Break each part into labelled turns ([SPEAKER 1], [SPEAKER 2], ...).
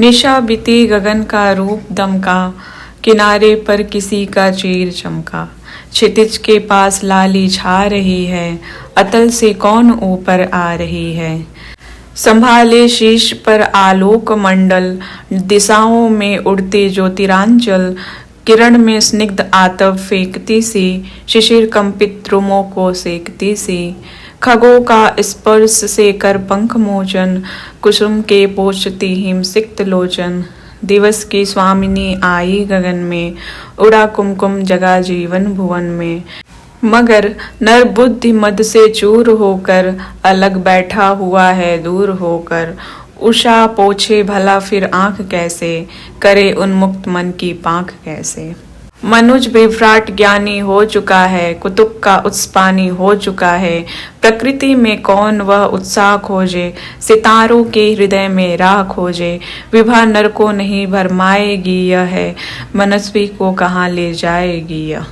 [SPEAKER 1] निशा बीती गगन का रूप दमका, किनारे पर किसी का चीर चमका। क्षितिज के पास लाली छा रही है, अतल से कौन ऊपर आ रही है। संभाले शीश पर आलोक मंडल, दिशाओं में उड़ते ज्योतिरांचल। किरण में स्निग्ध आतप फेंकती सी, शिशिर कंपित द्रुमों को सेकती सी। खगों का स्पर्श से कर पंख मोचन, कुसुम के पोषती हिमसिक्त लोचन। दिवस की स्वामिनी आई गगन में, उड़ा कुमकुम जगा जीवन भुवन में। मगर नर बुद्धि मद से चूर होकर, अलग बैठा हुआ है दूर होकर। उषा पोछे भला फिर आंख कैसे, करे उन्मुक्त मन की पांख कैसे। मनुज विभ्राट ज्ञानी हो चुका है, कुतुब का उत्स्पानी हो चुका है। प्रकृति में कौन वह उत्साह खोजे, सितारों के हृदय में राह खोजे। विभा नर को नहीं भरमाएगी यह है, मनस्वी को कहाँ ले जाएगी यह।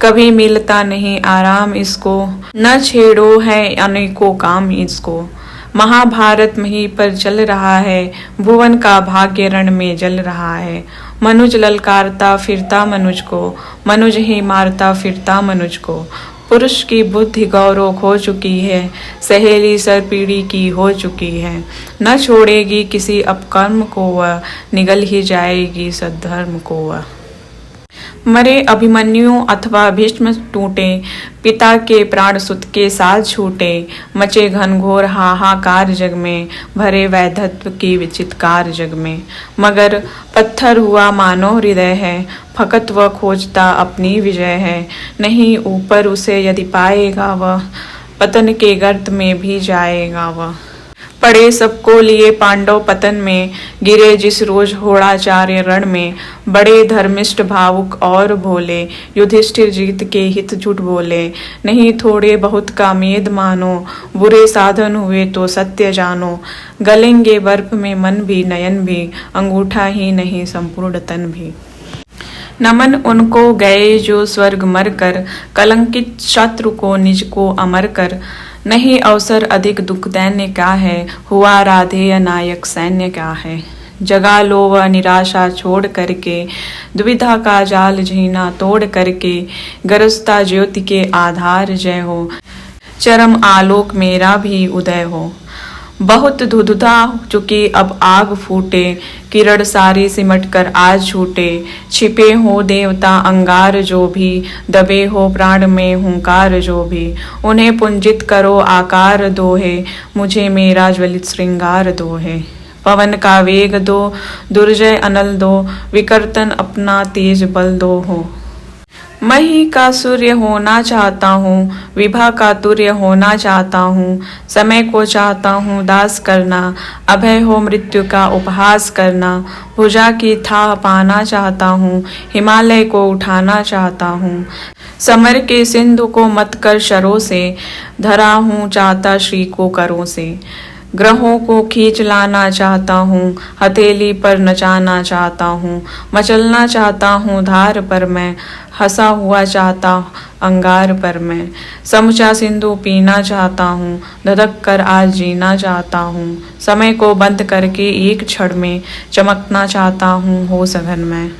[SPEAKER 1] कभी मिलता नहीं आराम इसको, न छेड़ो है अनेकों काम इसको। महाभारत मही पर चल रहा है, भुवन का भाग्य रण में जल रहा है। मनुज ललकारता फिरता मनुज को, मनुज ही मारता फिरता मनुज को। पुरुष की बुद्धि गौरव खो चुकी है, सहेली सरपीड़ी की हो चुकी है। न छोड़ेगी किसी अपकर्म को वह, निगल ही जाएगी सद्धर्म को वह। मरे अभिमन्यु अथवा भीष्म टूटे, पिता के प्राण सुत के साथ छूटे। मचे घनघोर हाहाकार जग में, भरे वैधत्व की विचितकार जग में। मगर पत्थर हुआ मानो हृदय है, फकत वह खोजता अपनी विजय है। नहीं ऊपर उसे यदि पाएगा वह, पतन के गर्त में भी जाएगा वह। पड़े सबको लिए पांडव पतन में, गिरे जिस रोज होड़ाचार्य रण में। बड़े धर्मिष्ठ भावुक और भोले, युधिष्ठिर जीत के हित झूठ बोले। नहीं थोड़े बहुत का मेद मानो, बुरे साधन हुए तो सत्य जानो। गलेंगे बर्फ में मन भी नयन भी, अंगूठा ही नहीं संपूर्ण तन भी। नमन उनको गए जो स्वर्ग मर कर, कलंकित शत्रु को निज को अमर कर। नहीं अवसर अधिक दुख दैन्य क्या है, हुआ राधेय नायक सैन्य क्या है। जगा लो वह निराशा छोड़ करके, दुविधा का जाल झीना तोड़ करके। गरजता ज्योति के आधार जय हो, चरम आलोक मेरा भी उदय हो। बहुत धुधुधा चुकी अब आग फूटे, किरण सारी सिमट कर आज छूटे। छिपे हो देवता अंगार जो भी, दबे हो प्राण में हुंकार जो भी। उन्हें पुंजित करो आकार दो है, मुझे मेरा ज्वलित श्रृंगार दो है। पवन का वेग दो, दुर्जय अनल दो, विकर्तन अपना तेज बल दो हो। मही का सूर्य होना चाहता हूँ, विभा का तुर्य होना चाहता हूँ। समय को चाहता हूँ दास करना, अभय हो मृत्यु का उपहास करना। भुजा की थाह पाना चाहता हूँ, हिमालय को उठाना चाहता हूँ। समर के सिंधु को मत कर शरों से, धरा हूँ चाहता श्री को करों से। ग्रहों को खींच लाना चाहता हूँ, हथेली पर नचाना चाहता हूँ। मचलना चाहता हूँ धार पर मैं, हंसा हुआ चाहता अंगार पर मैं। समूचा सिंधु पीना चाहता हूँ, धधक कर आज जीना चाहता हूँ। समय को बंद करके एक क्षण में, चमकना चाहता हूँ हो सघन में।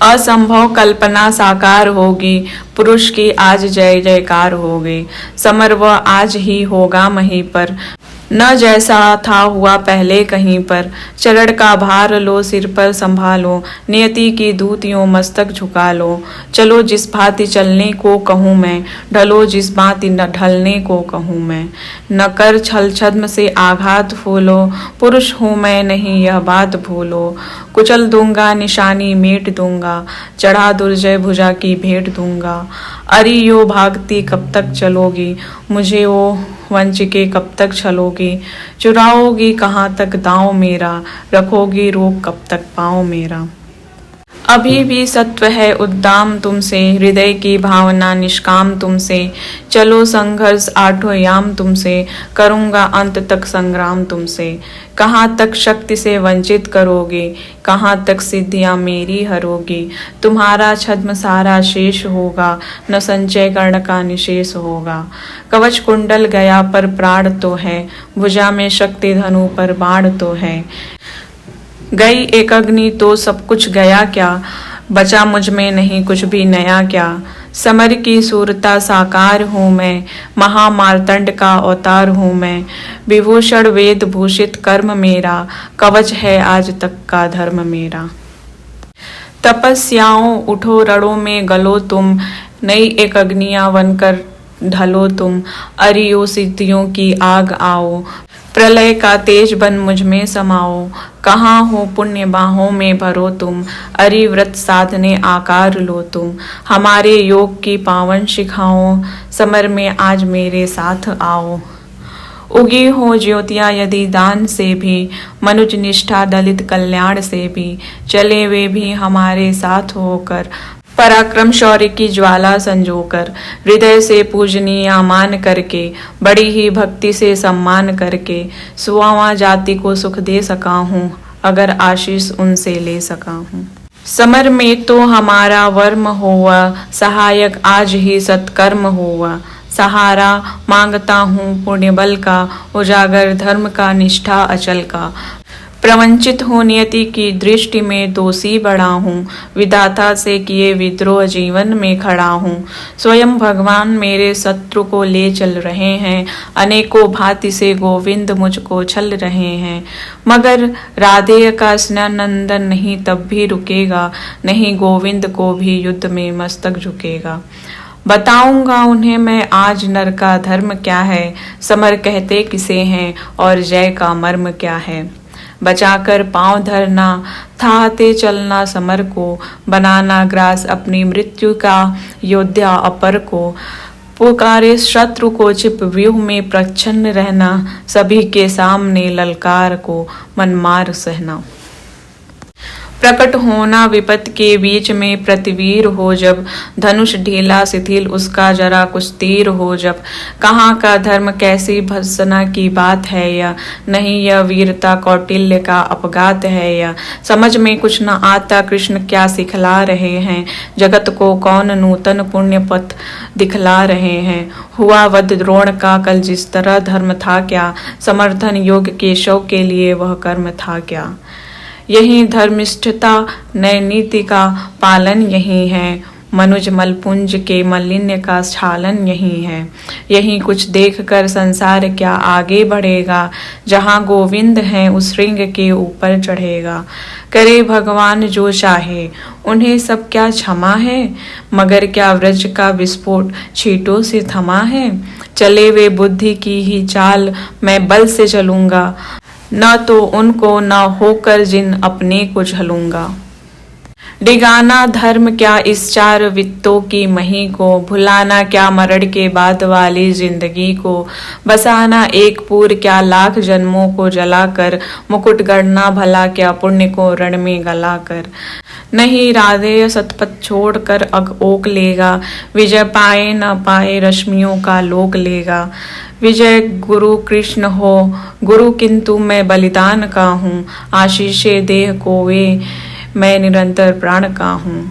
[SPEAKER 1] असंभव कल्पना साकार होगी, पुरुष की आज जय जयकार होगी। समर वह आज ही होगा मही पर, न जैसा था हुआ पहले कहीं पर। चरण का भार लो सिर पर संभालो, नियति की दूतियों मस्तक झुका लो। चलो जिस भांति चलने को कहूँ मैं, ढलो जिस भांति न ढलने को कहूँ मैं। न कर छल छद्म से आघात फूलो, पुरुष हूँ मैं नहीं यह बात भूलो। कुचल दूंगा निशानी मेट दूंगा, चढ़ा दुर्जय भुजा की भेंट दूंगा। अरि यो भागती कब तक चलोगी, मुझे वो वंचिके कब तक छलोगी। चुराओगी कहाँ तक दांव मेरा, रखोगी रोक कब तक पाँव मेरा। अभी भी सत्व है उद्दाम तुमसे, हृदय की भावना निष्काम तुमसे। चलो संघर्ष आठों याम तुमसे, करूँगा अंत तक संग्राम तुमसे। कहाँ तक शक्ति से वंचित करोगे, कहाँ तक सिद्धियाँ मेरी हरोगी। तुम्हारा छद्म सारा शेष होगा, न संचय कर्ण का निशेष होगा। कवच कुंडल गया पर प्राण तो है, भुजा में शक्ति धनु पर बाण तो है। गई एक अग्नि तो सब कुछ गया क्या, बचा मुझ में नहीं कुछ भी नया क्या। समर की सूरता साकार हूँ मैं, महामार्तंड का अवतार हूँ मैं। विभूषण वेद भूषित कर्म मेरा, कवच है आज तक का धर्म मेरा। तपस्याओं उठो रणों में गलो तुम, नई एक अग्नियां बनकर ढलो तुम। अरियो सिद्धियों की आग आओ, प्रलय का तेज बन मुझ में समाओ। कहाँ हो पुण्य बाहों में भरो तुम, अरिव्रत साधने आकार लो तुम। हमारे योग की पावन शिखाओं, समर में आज मेरे साथ आओ। उगी हो ज्योतियाँ यदि दान से भी, मनुज निष्ठा दलित कल्याण से भी। चले वे भी हमारे साथ होकर, पराक्रम शौर्य की ज्वाला संजोकर। हृदय से पूजनीय मान करके, बड़ी ही भक्ति से सम्मान करके। सुआवा जाति को सुख दे सका हूँ, अगर आशीष उनसे ले सका हूँ। समर में तो हमारा वर्म हुआ, सहायक आज ही सत्कर्म हुआ। सहारा मांगता हूँ पुण्य बल का, उजागर धर्म का निष्ठा अचल का। प्रवंचित हो नियति की दृष्टि में दोषी बड़ा हूँ, विधाता से किए विद्रोह जीवन में खड़ा हूँ। स्वयं भगवान मेरे शत्रु को ले चल रहे हैं, अनेकों भांति से गोविंद मुझको छल रहे हैं। मगर राधे का स्नेहानंदन नहीं तब भी रुकेगा, नहीं गोविंद को भी युद्ध में मस्तक झुकेगा। बताऊंगा उन्हें मैं आज नर का धर्म क्या है, समर कहते किसे हैं और जय का मर्म क्या है। बचाकर पांव धरना, थाहते चलना समर को, बनाना ग्रास अपनी मृत्यु का योद्धा अपर को। पुकारे शत्रु को छिप व्यूह में प्रच्छन्न रहना, सभी के सामने ललकार को मनमार सहना। प्रकट होना विपत के बीच में प्रतिवीर हो जब, धनुष ढीला शिथिल उसका जरा कुछ तीर हो जब। कहाँ का धर्म कैसी भर्त्सना की बात है या, नहीं यह वीरता कौटिल्य का अपघात है या। समझ में कुछ न आता कृष्ण क्या सिखला रहे हैं, जगत को कौन नूतन पुण्य पथ दिखला रहे हैं। हुआ वध द्रोण का कल जिस तरह धर्म था क्या, समर्थन योग केशव के लिए वह कर्म था क्या। यही धर्मिष्ठता नए नीति का पालन यही है, मनुज मलपुंज के मलिन्य का छालन यही है। यही कुछ देखकर संसार क्या आगे बढ़ेगा, जहाँ गोविंद हैं उस श्रृंग के ऊपर चढ़ेगा। करे भगवान जो चाहे, उन्हें सब क्या क्षमा है, मगर क्या व्रज का विस्फोट छींटों से थमा है। चले वे बुद्धि की ही चाल, मैं बल से चलूंगा, न तो उनको न होकर जिन अपने को झलूंगा। डिगाना धर्म क्या इस चार वित्तों की मही को, भुलाना क्या मरण के बाद वाली जिंदगी को। बसाना एक पूर क्या लाख जन्मों को जलाकर, मुकुट गढ़ना भला क्या पुण्य को रण में गलाकर। नहीं राधेय सतपथ छोड़कर अग ओक लेगा, विजय पाए न पाए रश्मियों का लोक लेगा। विजय गुरु कृष्ण हो गुरु, किंतु मैं बलिदान का हूँ, आशीषे देह को वे मैं निरंतर प्राण का हूँ।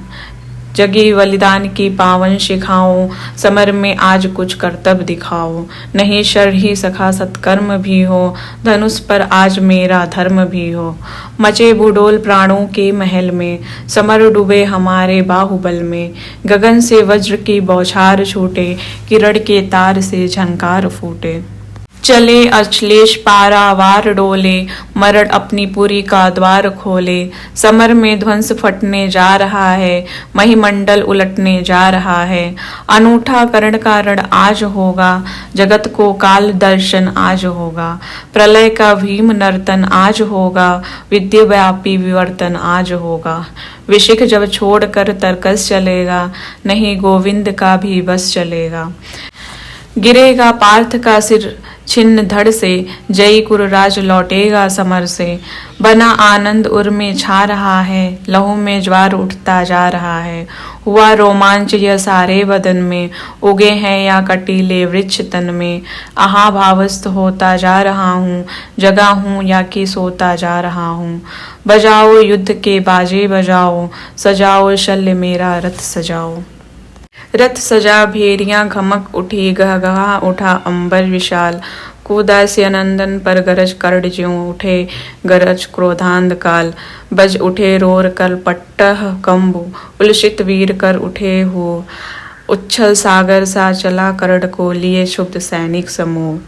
[SPEAKER 1] जगी बलिदान की पावन शिखाओ, समर में आज कुछ कर्तव्य दिखाओ। नहीं शर ही सखा सत्कर्म भी हो, धनुष पर आज मेरा धर्म भी हो। मचे बुडोल प्राणों के महल में, समर डूबे हमारे बाहुबल में। गगन से वज्र की बौछार छूटे, किरण के तार से झंकार फूटे। चले अश्लेष पारावार डोले, मरण अपनी पुरी का द्वार खोले। समर में ध्वंस फटने जा रहा है, महिमंडल उलटने जा रहा है। अनूठा करण कारण आज होगा, जगत को काल दर्शन आज होगा। प्रलय का भीम नर्तन आज होगा, विद्याव्यापी विवर्तन आज होगा। विशिख जब छोड़कर तरकस चलेगा, नहीं गोविंद का भी बस चलेगा। गिरेगा पार्थ का सिर छिन्न धड़ से, जय कुरराज लौटेगा समर से। बना आनंद उर में छा रहा है, लहू में ज्वार उठता जा रहा है। हुआ रोमांच यह सारे बदन में, उगे हैं या कटीले वृक्ष तन में। आहा भावस्त होता जा रहा हूँ, जगा हूँ या कि सोता जा रहा हूँ। बजाओ युद्ध के बाजे बजाओ, सजाओ शल्य मेरा रथ सजाओ। रथ सजा भेरियां घमक उठी, गहगहा उठा अंबर विशाल। कूदा से अनंदन पर गरज कर्ण ज्यों उठे गरज क्रोधांध काल। बज उठे रोर कल पट्टह कंबु उलसित वीर कर उठे हो। उच्छल सागर सा चला कर्ण को लिए शुद्ध सैनिक समूह।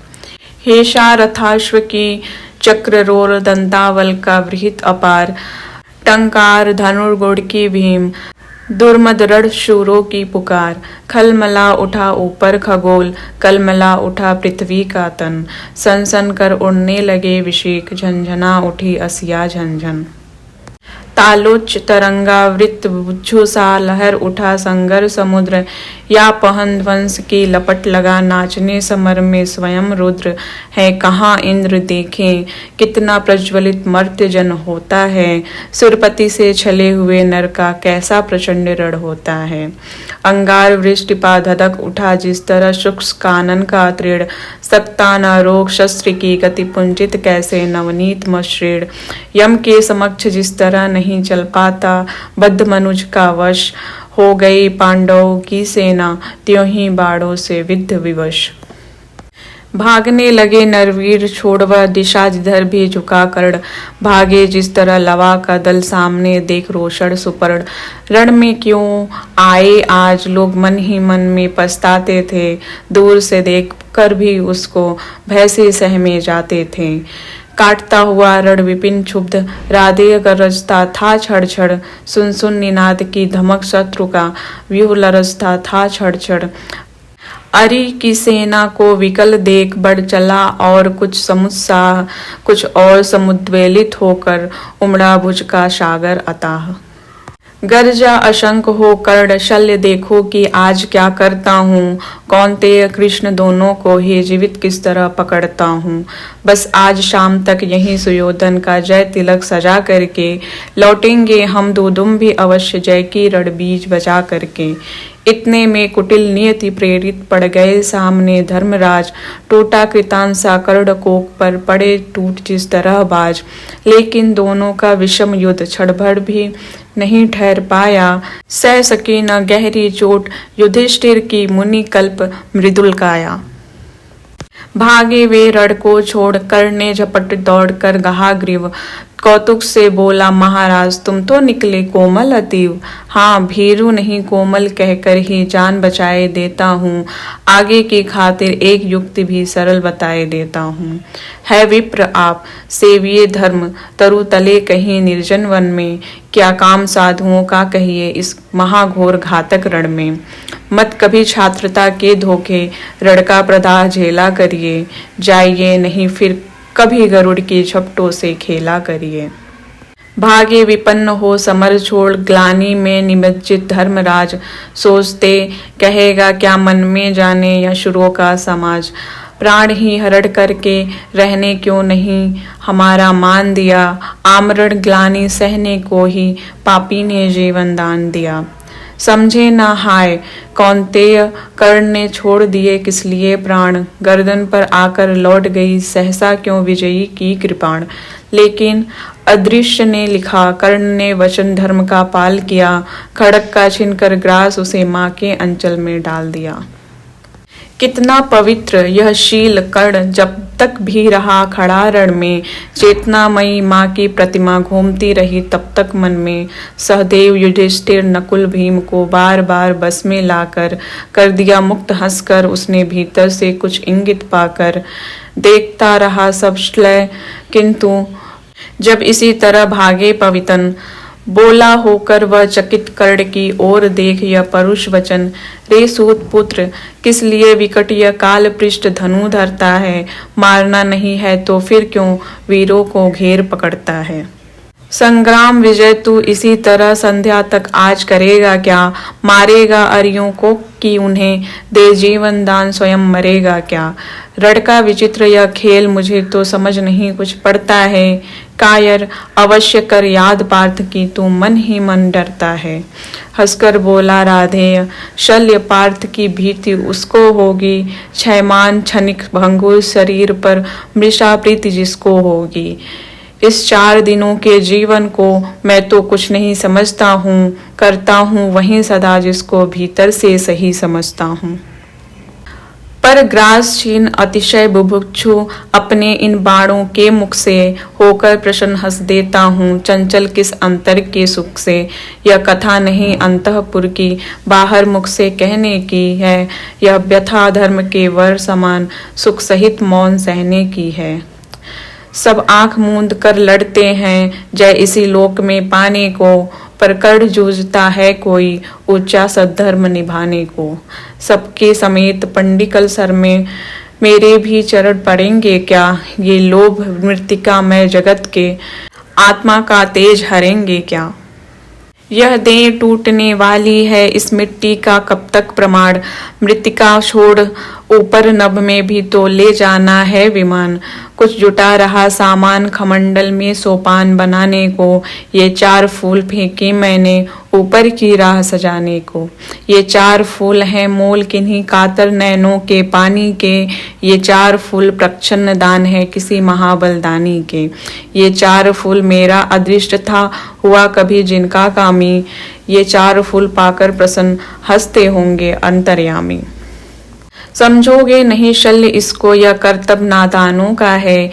[SPEAKER 1] हेषा रथाश्व की चक्र रोर दंतावल का वृहित अपार। टंकार धनुर्गुण की भीम दुर्मद रण शूरों की पुकार। खलमला उठा ऊपर खगोल कलमला उठा पृथ्वी का तन। सन सन कर उड़ने लगे विषेक झंझना उठी असिया झंझन। तालोच्च तरंगावृत बुद्धू सा लहर उठा संगर समुद्र। या पहन ध्वंस की लपट लगा नाचने समर में स्वयं रुद्र। है कहाँ इंद्र देखें कितना प्रज्वलित मर्त्य जन होता है। सुरपति से छले हुए नर का कैसा प्रचंड रण होता है। अंगार वृष्टि पा धधक उठा जिस तरह शुष्क कानन का तृण। सकता न रोग शस्त्र की गति पुंजित कैसे नवनीत मश्रेण। यम के समक्ष जिस तरह नहीं चल पाता बद्ध मनुज का वश। हो गई पांडवों की सेना त्यों ही बाणों से विद्ध विवश। भागने लगे नरवीर छोड़ वह दिशा जिधर भी झुका कर्ण। भागे जिस तरह लवा का दल सामने देख रोषण सुपर्ण। रण में क्यों आए आज लोग मन ही मन में पछताते थे। दूर से देख कर भी उसको भय से सहमे जाते थे। काटता हुआ रण विपिन क्षुब्ध राधेय गरजता था छड़ छड़। सुन सुन निनाद की धमक शत्रु का व्यूह लरजता था छड़ छड़। अरि की सेना को विकल देख बढ़ चला और कुछ समुत्साह। कुछ और समुद्वेलित होकर उमड़ा भुज का सागर अताह। गर्जा अशंक हो कर्ण शल्य देखो कि आज क्या करता हूँ। कौन्तेय कृष्ण दोनों को ही जीवित किस तरह पकड़ता हूँ। बस आज शाम तक यही सुयोधन का जय तिलक सजा करके लौटेंगे हम दुम भी अवश्य जय की रण बीज बजा करके। इतने में कुटिल नियति प्रेरित पड़ गए सामने धर्मराज। टूटा कृतांसा कर्ण कोक पर पड़े टूट जिस तरह बाज। लेकिन दोनों का विषम युद्ध क्षणभर भी नहीं ठहर पाया। सह सकी न गहरी चोट युधिष्ठिर की मुनि कल्प मृदुल काया। भागे वे रण को छोड़ कर्ण ने झपट दौड़ कर गहा ग्रीव। कौतुक से बोला महाराज तुम तो निकले कोमल अतीव। हाँ भीरू नहीं कोमल कहकर ही जान बचाए देता हूँ। आगे की खातिर एक युक्ति भी सरल बताए देता हूँ। है विप्र आप सेविये धर्म तरु तले कहीं निर्जन वन में। क्या काम साधुओं का कहिए इस महाघोर घातक रण में। मत कभी छात्रता के धोखे रण का प्रदाह झेला करिए। जाइए नहीं फिर कभी गरुड़ की झपटों से खेला करिए। भागे विपन्न हो समर छोड़ ग्लानि में निमज्जित धर्मराज। सोचते कहेगा क्या मन में जाने यशुरों का समाज। प्राण ही हरण करके रहने क्यों नहीं हमारा मान दिया। आमरण ग्लानि सहने को ही पापी ने जीवन दान दिया। समझे ना हाय कौन्तेय कर्ण ने छोड़ दिए किस लिए प्राण। गर्दन पर आकर लौट गई सहसा क्यों विजयी की कृपाण। लेकिन अदृश्य ने लिखा कर्ण ने वचन धर्म का पाल किया। खड़क का छिनकर ग्रास उसे माँ के अंचल में डाल दिया। कितना पवित्र यह शील कर्ण जब तक भी रहा खड़ा रण में। चेतनामयी माँ की प्रतिमा घूमती रही तब तक मन में। सहदेव युधिष्ठिर नकुल भीम को बार बार बस में लाकर कर दिया मुक्त। हंसकर उसने भीतर से कुछ इंगित पाकर देखता रहा सब श्लय। किंतु जब इसी तरह भागे पवितन बोला होकर वह चकित कर्ण की ओर देख यह परुष वचन। रे सूत पुत्र किस लिए विकट यह काल पृष्ठ धनु धरता है। मारना नहीं है तो फिर क्यों वीरों को घेर पकड़ता है। संग्राम विजय तू इसी तरह संध्या तक आज करेगा क्या। मारेगा अरियों को कि उन्हें दे जीवन दान स्वयं मरेगा क्या। रण का विचित्र यह खेल मुझे तो समझ नहीं कुछ पड़ता है। कायर अवश्य कर याद पार्थ की तू मन ही मन डरता है। हंसकर बोला राधेय शल्य पार्थ की भीति उसको होगी। क्षयमान क्षणिक भंगुर शरीर पर मृषा प्रीति जिसको होगी। इस 4 दिनों के जीवन को मैं तो कुछ नहीं समझता हूँ। करता हूँ वही सदा जिसको भीतर से सही समझता हूँ। पर ग्रासहीन अतिशय बुभुक्षु अपने इन बाणों के मुख से होकर प्रसन्न हंस देता हूँ। चंचल किस अंतर के सुख से, यह कथा नहीं अंतःपुर की, बाहर मुख से कहने की है। यह व्यथा धर्म के वर समान, सुख सहित मौन सहने की है। सब आंख मूंद कर लड़ते हैं जय इसी लोक में पाने को, पर कर जूझता है कोई ऊंचा सद्धर्म निभाने को। सबके समेत पंडिकल सर में मेरे भी चरण पड़ेंगे क्या, ये लोभ मृतिका में जगत के आत्मा का तेज हरेंगे क्या। यह देह टूटने वाली है, इस मिट्टी का कब तक प्रमाण, मृतिका छोड़ ऊपर नभ में भी तो ले जाना है विमान। कुछ जुटा रहा सामान खमंडल में सोपान बनाने को, ये 4 फूल फेंके मैंने ऊपर की राह सजाने को। ये 4 फूल हैं मोल किन्हीं कातर नैनों के पानी के, ये 4 फूल प्रच्छन्न दान है किसी महाबलदानी के। ये 4 फूल मेरा अदृष्ट था हुआ कभी जिनका कामी, ये 4 फूल पाकर प्रसन्न हंसते होंगे अंतर्यामी। समझोगे नहीं शल्य इसको, यह करतब नादानों का है,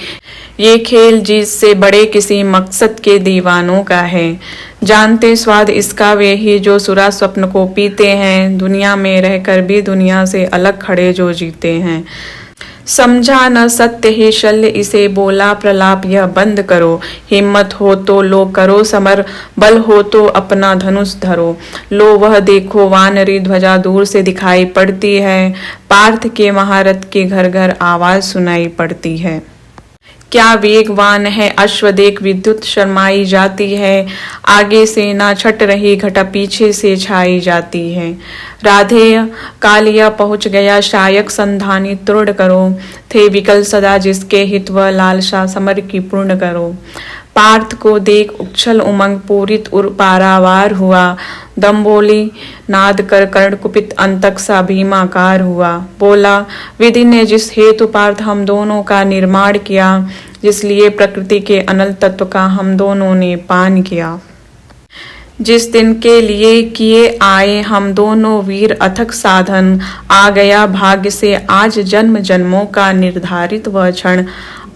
[SPEAKER 1] ये खेल जिससे बड़े किसी मकसद के दीवानों का है। जानते स्वाद इसका वे ही जो सुरा स्वप्न को पीते हैं, दुनिया में रहकर भी दुनिया से अलग खड़े जो जीते हैं। समझा न सत्य ही शल्य इसे बोला प्रलाप यह बंद करो, हिम्मत हो तो लो करो समर, बल हो तो अपना धनुष धरो। लो वह देखो वानरी ध्वजा दूर से दिखाई पड़ती है, पार्थ के महारथ के घर घर आवाज सुनाई पड़ती है। क्या वेगवान है अश्व देख विद्युत शर्माई जाती है, आगे से ना छट रही घटा पीछे से छाई जाती है। राधे कालिया पहुँच गया शायक संधानी तृण करो, थे विकल सदा जिसके हित व लालसा समर की पूर्ण करो। पार्थ को देख उछल उमंग पूरित उर पारावार हुआ, दम्बोली नाद कर कर्ण कुपित अंतक सा भीमाकार हुआ। बोला विधि ने जिस हेतु पार्थ हम दोनों का निर्माण किया, जिसलिए प्रकृति के अनल तत्व का हम दोनों ने पान किया। जिस दिन के लिए किए आए हम दोनों वीर अथक साधन, आ गया भाग्य से आज जन्म जन्मों का निर्धारित वह क्षण।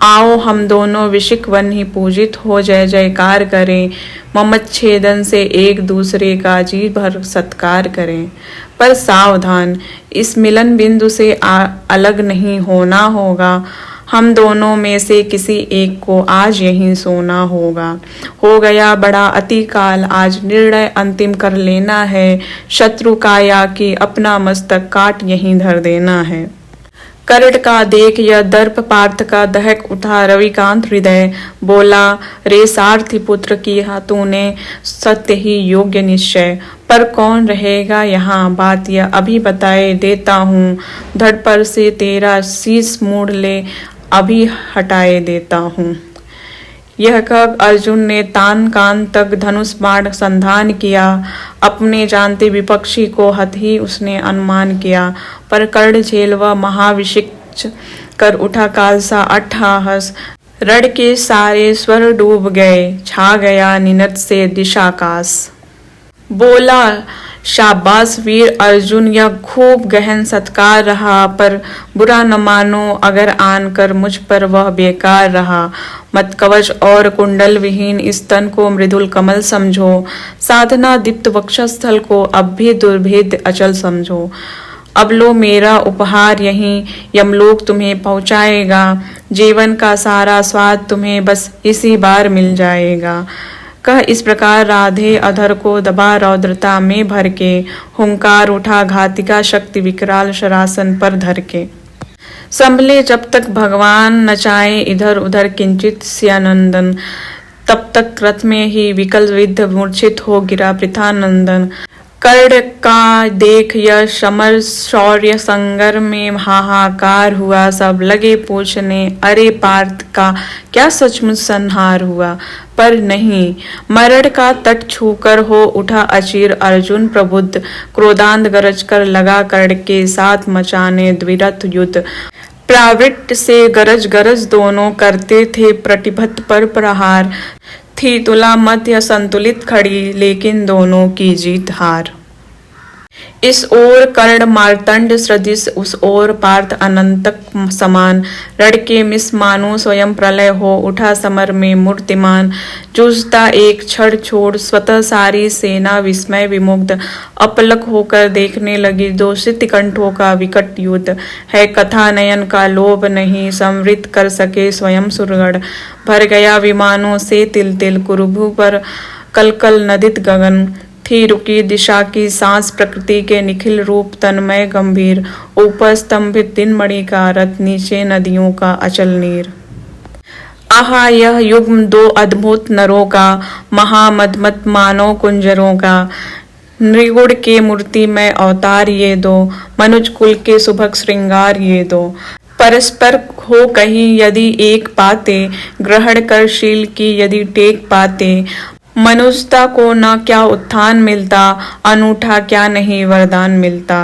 [SPEAKER 1] आओ हम दोनों विशिक वन ही पूजित हो जय जयकार करें, ममत छेदन से एक दूसरे का जी भर सत्कार करें। पर सावधान इस मिलन बिंदु से अलग नहीं होना होगा, हम दोनों में से किसी एक को आज यहीं सोना होगा। हो गया बड़ा अति काल आज निर्णय अंतिम कर लेना है, शत्रु काया की अपना मस्तक काट यहीं धर देना है। कर्ण का देख यह दर्प पार्थ का दहक उठा रविकांत हृदय, बोला रे सारथी पुत्र किया तूने सत्य ही योग्य निश्चय। पर कौन रहेगा यहाँ बात यह अभी बताए देता हूँ, धड़ पर से तेरा शीश मोड़ ले अभी हटाए देता हूँ। यह कब अर्जुन ने तान कान तक धनुष बाण संधान किया, अपने जानते विपक्षी को हत ही उसने अनुमान किया। पर कर्ण झेल व महाविषिक्त कर उठा काल सा अट्ठाहस, रण के सारे स्वर डूब गए, छा गया निनत से दिशाकाश। बोला शाबाश वीर अर्जुन यह खूब गहन सत्कार रहा, पर बुरा न मानो अगर आन कर मुझ पर वह बेकार रहा। मत कवच और कुंडल विहीन इस तन को मृदुल कमल समझो, साधना दीप्त वक्षस्थल को अब भी दुर्भेद्य अचल समझो। अब लो मेरा उपहार यहीं यमलोक तुम्हें पहुँचाएगा, जीवन का सारा स्वाद तुम्हें बस इसी बार मिल जाएगा। कह इस प्रकार राधे अधर को दबा रौद्रता में भर के, हुंकार उठा घातिका शक्ति विकराल शरासन पर धर के। संभले जब तक भगवान नचाए इधर उधर किंचित स्यानंदन, तब तक रथ में ही विकल विद्ध मूर्छित हो गिरा पृथानंदन। कर्ण का देख यह समर शौर्य संगर में हाहाकार हुआ, सब लगे पूछने अरे पार्थ का क्या सचमुच संहार हुआ। पर नहीं मरण का तट छूकर हो उठा अचिर अर्जुन प्रबुद्ध, क्रोधांध गरज कर लगा कर्ण के साथ मचाने द्विरथ युद्ध। प्रावृत्त से गरज गरज दोनों करते थे प्रतिभत पर प्रहार, थी तुला मध्य संतुलित खड़ी लेकिन दोनों की जीत हार। इस ओर कर्ण मार्तंड सदृश, उस ओर पार्थ अनंतक समान। रण के मिस मानो स्वयं प्रलय हो उठा, समर में मूर्तिमान। जूझता एक क्षण छोड़ स्वतः सारी सेना, विस्मय विमुग्ध अपलक होकर देखने लगी। दूषित कंठों का विकट युद्ध है, कथा नयन का लोभ नहीं, संवृत कर सके स्वयं सुरगण। भर गया विमानों से तिल तिल, कुरुभु पर कल कल नदित गगन। थी रुकी दिशा की सांस, प्रकृति के निखिल रूप तन्मय गंभीर। ऊपर स्तंभित दिन मणि का रथ, नीचे नदियों का अचल नीर। आहा यह युग्म दो अद्भुत नरों का, महामदमत मानव कुंजरों का। नृगुण के मूर्ति में अवतार ये दो, मनुज कुल के सुभग श्रृंगार ये दो। परस्पर हो कहीं यदि एक पाते, ग्रहण कर शील की यदि टेक पाते। मनुष्यता को न क्या उत्थान मिलता, अनूठा क्या नहीं वरदान मिलता।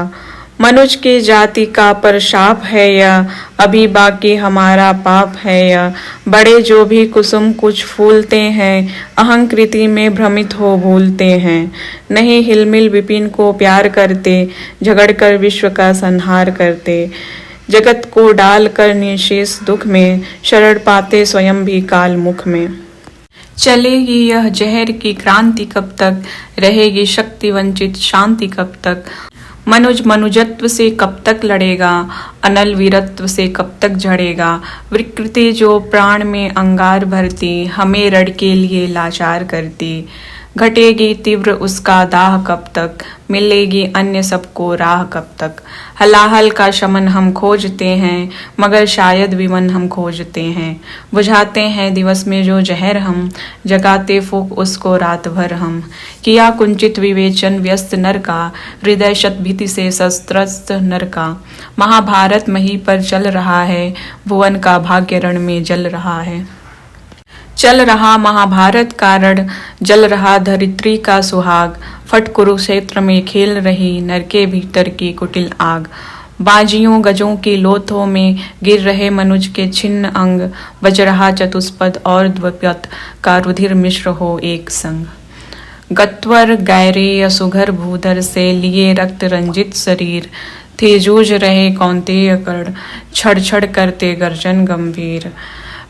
[SPEAKER 1] मनुज की जाति का पर शाप है यह, अभी बाकी हमारा पाप है यह। बड़े जो भी कुसुम कुछ फूलते हैं, अहंकृति में भ्रमित हो भूलते हैं। नहीं हिलमिल विपिन को प्यार करते, झगड़ कर विश्व का संहार करते। जगत को डाल कर निशेष दुख में, शरण पाते स्वयं भी काल मुख में। चलेगी यह जहर की क्रांति कब तक, रहेगी शक्ति वंचित शांति कब तक। मनुज मनुजत्व से कब तक लड़ेगा, अनल वीरत्व से कब तक झड़ेगा। विकृति जो प्राण में अंगार भरती, हमें रण के लिए लाचार करती। घटेगी तीव्र उसका दाह कब तक, मिलेगी अन्य सबको राह कब तक। हलाहल का शमन हम खोजते हैं, मगर शायद विमन हम खोजते हैं। बुझाते हैं दिवस में जो जहर हम, जगाते फूक उसको रात भर हम। किया कुंचित विवेचन व्यस्त नर का, हृदय शतभीति से शस्त्रस्त नर का। महाभारत मही पर चल रहा है, भुवन का भाग्य रण में जल रहा है। चल रहा महाभारत का रण, जल रहा धरित्री का सुहाग। फट कुरुक्षेत्र में खेल रही, नर के भीतर की कुटिल आग। बाजियों गजों की लोथों में गिर रहे मनुज के छिन्न अंग। बज रहा चतुष्पद और द्विपद का रुधिर मिश्र हो एक संग। गत्वर गैरेय सुघर भूधर से लिए रक्त रंजित शरीर। थे जूझ रहे कौंतेय कर्ण, छड़ छड़ करते गर्जन गंभीर।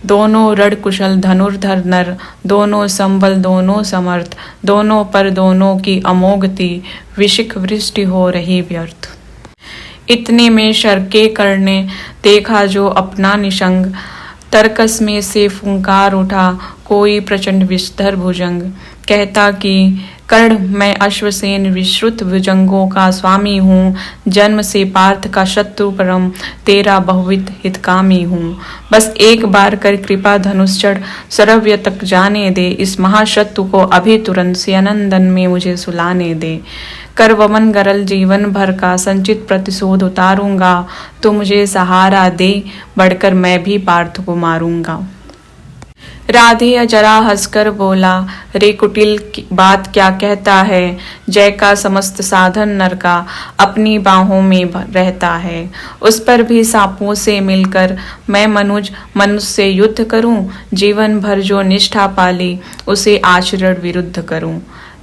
[SPEAKER 1] दोनों रण कुशल धनुर्धर नर, दोनों संबल दोनों समर्थ। दोनों पर दोनों की अमोघती, विशिख वृष्टि हो रही व्यर्थ। इतने में शर्के कर्ण ने देखा जो अपना निशंग। तरकस में से फुंकार उठा कोई प्रचंड विस्तर भुजंग। कहता कि कर्ण मैं अश्वसेन विश्रुत भुजंगों का स्वामी हूँ। जन्म से पार्थ का शत्रु परम, तेरा बहुविध हितकामी हूँ। बस एक बार कर कृपा धनुष चढ़, सरव्य तक जाने दे। इस महाशत्रु को अभी तुरंत सियानंदन में मुझे सुलाने दे। कर वमन गरल जीवन भर का संचित प्रतिशोध उतारूंगा। तो मुझे सहारा दे, बढ़कर मैं भी पार्थ को मारूंगा। राधे जरा हंसकर बोला, रे कुटिल बात क्या कहता है। जय का समस्त साधन नर का अपनी बाहों में रहता है। उस पर भी सांपों से मिलकर मैं मनुज मनुष्य से युद्ध करूं। जीवन भर जो निष्ठा पाली, उसे आचरण विरुद्ध करूं।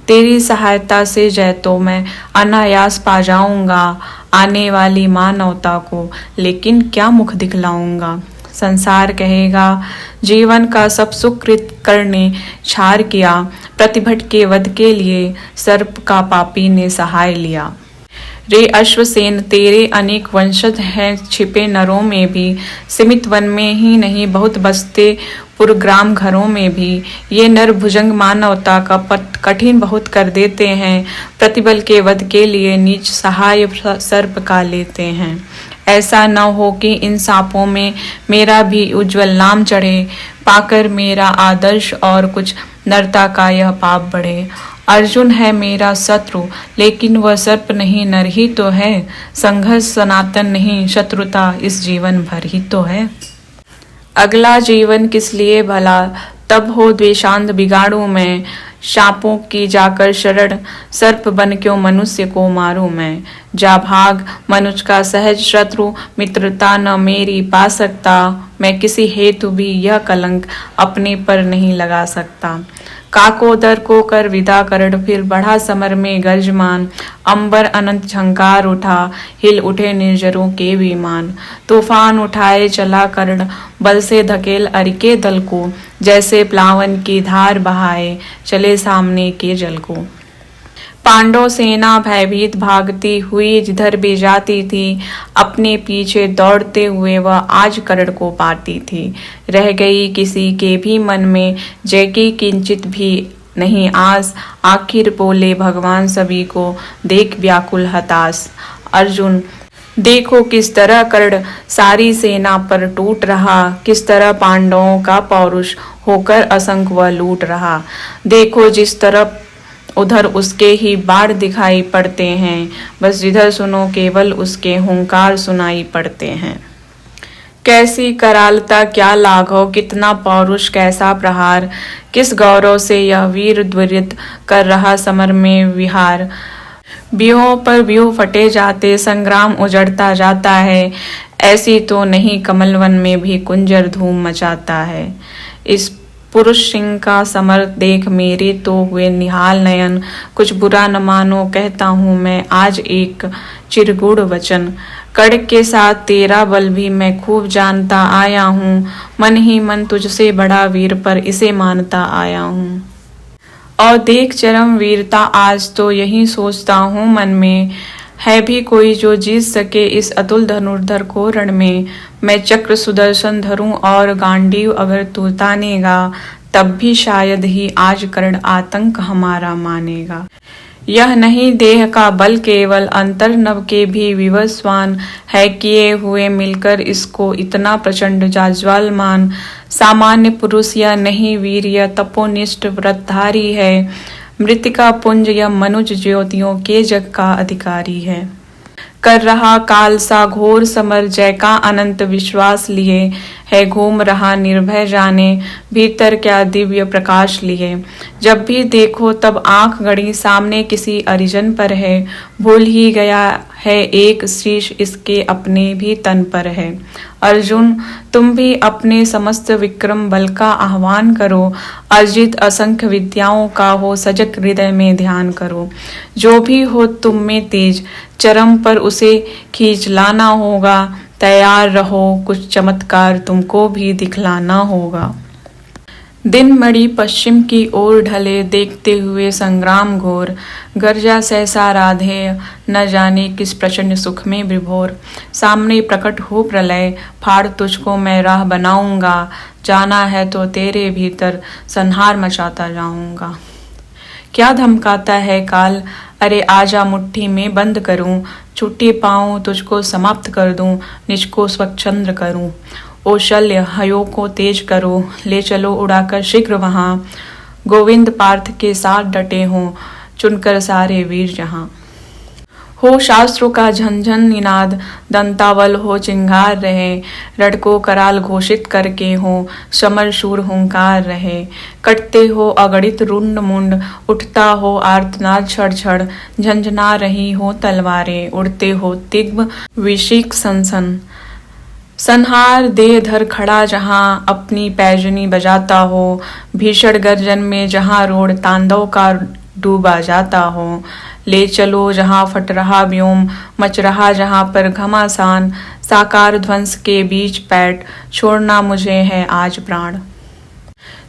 [SPEAKER 1] तेरी सहायता से जय तो मैं अनायास पा जाऊंगा। आने वाली मानवता को लेकिन क्या मुख दिखलाऊंगा। संसार कहेगा जीवन का सब सुकृत करने छार किया। प्रतिभट के वध के लिए सर्प का पापी ने सहाय लिया। रे अश्वसेन तेरे अनेक वंशज हैं छिपे नरों में भी। सीमित वन में ही नहीं बहुत बसते पुरग्राम घरों में भी। ये नर भुजंग मानवता का पथ कठिन बहुत कर देते हैं। प्रतिबल के वध के लिए नीच सहाय सर्प का लेते हैं। ऐसा न हो कि इन सांपों में मेरा भी उज्जवल नाम चढ़े। पाकर मेरा आदर्श और कुछ नरता का यह पाप बढ़े। अर्जुन है मेरा शत्रु, लेकिन वह सर्प नहीं नर ही तो है। संघर्ष सनातन नहीं, शत्रुता इस जीवन भर ही तो है। अगला जीवन किस लिए भला, तब हो द्वेषांध बिगाड़ू मैं। सांपों की जाकर शरण, सर्प बन क्यों मनुष्य को मारूं मैं। जा भाग मनुज का सहज शत्रु, मित्रता न मेरी पा सकता। मैं किसी हेतु भी यह कलंक अपने पर नहीं लगा सकता। काकोदर को कर विदा करण, फिर बढ़ा समर में गर्जमान। अंबर अनंत झंकार उठा, हिल उठे निर्जरों के विमान। तूफान उठाए चला कर्ण, बल से धकेल अरिके दल को। जैसे प्लावन की धार बहाए चले सामने के जल को। पांडव सेना भयभीत भागती हुई जिधर भी जाती थी, अपने पीछे दौड़ते हुए वह आज कर्ण को पाती थी। रह गई किसी के भी मन में जय की किंचित भी नहीं आस। आखिर बोले भगवान सभी को देख व्याकुल हताश। अर्जुन देखो किस तरह कर्ण सारी सेना पर टूट रहा, किस तरह पांडवों का पौरुष होकर असंख्य वह लूट रहा। देखो जिस तरफ उधर उसके ही बाढ़ दिखाई पड़ते हैं, बस जिधर सुनो केवल उसके हुंकार सुनाई पड़ते हैं। कैसी करालता क्या लाघव, कितना पौरुष कैसा प्रहार, किस गौरव से यह वीर द्वरित कर रहा समर में विहार। व्यूहों पर व्यूह फटे जाते, संग्राम उजड़ता जाता है, ऐसी तो नहीं कमलवन में भी कुंजर धूम मचाता है। इस पुरुष सिंह का समर देख मेरे तो हुए निहाल नयन। कुछ बुरा न मानो कहता हूँ मैं आज एक चिरगुड़ वचन। कर्ण के साथ तेरा बल भी मैं खूब जानता आया हूँ, मन ही मन तुझसे बड़ा वीर पर इसे मानता आया हूँ। और देख चरम वीरता आज तो यही सोचता हूँ मन में, है भी कोई जो जीत सके इस अतुल धनुर्धर को रण में। मैं चक्र सुदर्शन धरूं और गांडीव अगर तू तानेगा, तब भी शायद ही आज कर्ण आतंक हमारा मानेगा। यह नहीं देह का बल केवल, अंतर नभ के भी विवस्वान है किए हुए मिलकर इसको इतना प्रचंड जाज्वल्यमान। सामान्य पुरुष यह नहीं वीर, यह तपोनिष्ठ व्रतधारी है। मृतिका पुंज यह मनुज ज्योतियों के जग का अधिकारी है। कर रहा काल सा घोर समर, जय का अनंत विश्वास लिए है। घूम रहा निर्भय जाने भीतर क्या दिव्य प्रकाश लिए। जब भी देखो तब आंख गड़ी सामने किसी अरिजन पर है। भूल ही गया है एक शीश इसके अपने भी तन पर है। अर्जुन तुम भी अपने समस्त विक्रम बल का आह्वान करो। अर्जित असंख्य विद्याओं का हो सजग हृदय में ध्यान करो। जो भी हो तुम में तेज, चरम पर उसे खींच लाना होगा। तैयार रहो कुछ चमत्कार तुमको भी दिखलाना होगा। दिन मणि पश्चिम की ओर ढले, देखते हुए संग्राम घोर। गर्जा सहसा राधेय, न जाने किस प्रचंड सुख में विभोर। सामने प्रकट हो प्रलय, फाड़ तुझको मैं राह बनाऊंगा। जाना है तो तेरे भीतर संहार मचाता जाऊंगा। क्या धमकाता है काल, अरे आजा मुट्ठी में बंद करूं। छुट्टी पाऊं तुझको समाप्त कर दूं, निज को स्वच्छंद्र करूं। ओ शल्य हयो को तेज करो, ले चलो उड़ाकर शीघ्र वहां। गोविंद पार्थ के साथ डटे हों, चुनकर सारे वीर जहां। हो शास्त्रों का झंझन निनाद, दंतावल हो चिंगार रहे। रड़को कराल घोषित करके हो, समर शूर हुंकार रहे। कटते हो अगणित रुंड मुंड, उठता हो आर्तनाद छड़ छड़। झंझना रही हो तलवारें, उड़ते हो तिग्म विशिक सनसन। संहार दे धर खड़ा जहां, अपनी पैजनी बजाता हो। भीषण गर्जन में जहां रोड तांडव का डूबा जाता हो। ले चलो जहां फट रहा व्योम, मच रहा जहां पर घमासान। साकार ध्वंस के बीच पैठ, छोड़ना मुझे है आज प्राण।